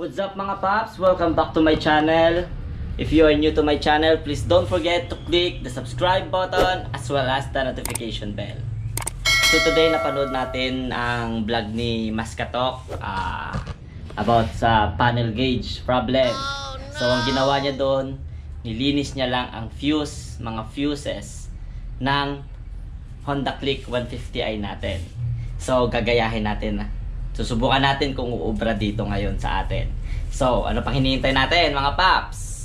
What's up mga paps? Welcome back to my channel. If you are new to my channel, please don't forget to click the subscribe button as well as the notification bell. So today napanood natin ang vlog ni Maskatok about sa panel gauge problem. So ang ginawa niya doon, nilinis niya lang ang fuse, mga fuses ng Honda Click 150i natin. So gagayahin natin na. Susubukan natin kung uubra dito ngayon sa atin. So, ano pang hinihintay natin mga paps?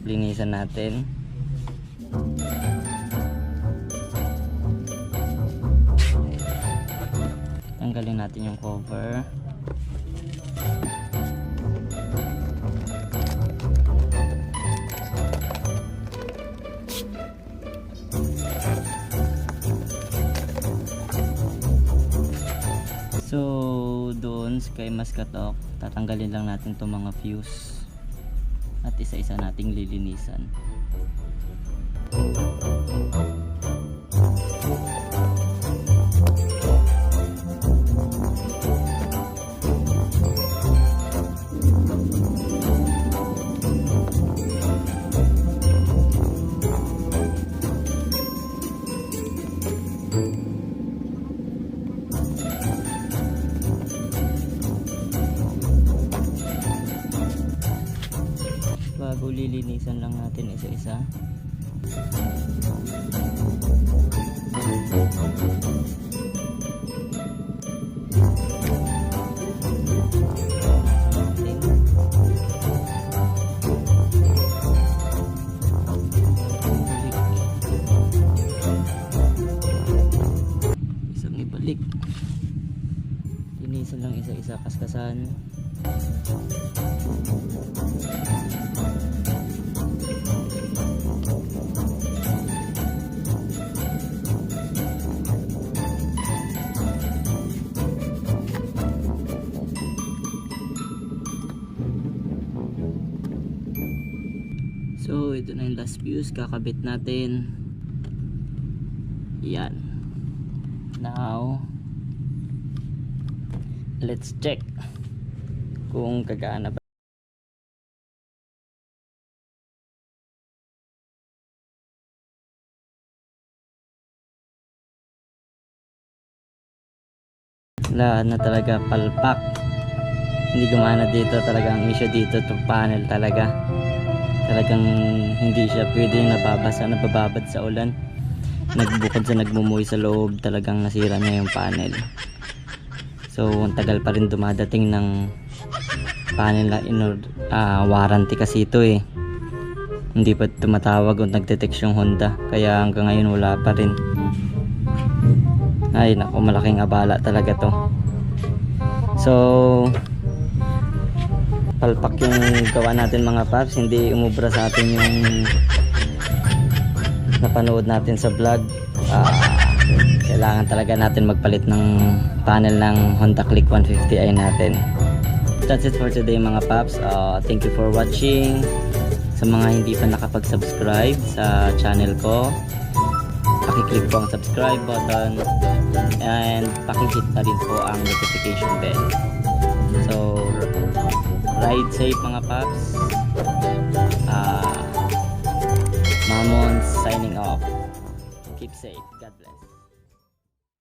Linisan natin. Tanggalin natin yung cover. So doon sa kay Maskatok, tatanggalin lang natin itong mga fuse at isa-isa nating lilinisan. Bago lilinisan lang natin isa-isa. Isang ibalik. Linisan lang isa-isa, kaskasan. So ito na yung last fuse, kakabit natin. Yan. Now let's check kung kagana ba. Lahat na talaga palpak. Hindi gumana dito, talaga ang issue dito itong panel talaga. Talagang hindi siya pwede nababasa, nabababad sa ulan. Nagbukod sa nagmumuwi sa loob, talagang nasira niya yung panel. So ang tagal pa rin dumadating ng panel na warranty kasi ito eh. Hindi pa tumatawag o nagdetext yung Honda, kaya hanggang ngayon wala pa rin. Ay naku, malaking abala talaga to. So palpak yung gawa natin mga paps, hindi umubra sa atin yung napanood natin sa vlog. Kailangan talaga natin magpalit ng panel ng Honda Click 150i natin. That's it for today mga paps. Thank you for watching. Sa mga hindi pa nakapag-subscribe sa channel ko, Pakiclick po ang subscribe button and pakihit na rin po ang notification bell. So, ride safe mga paps. Mamon signing off. Keep safe. God bless.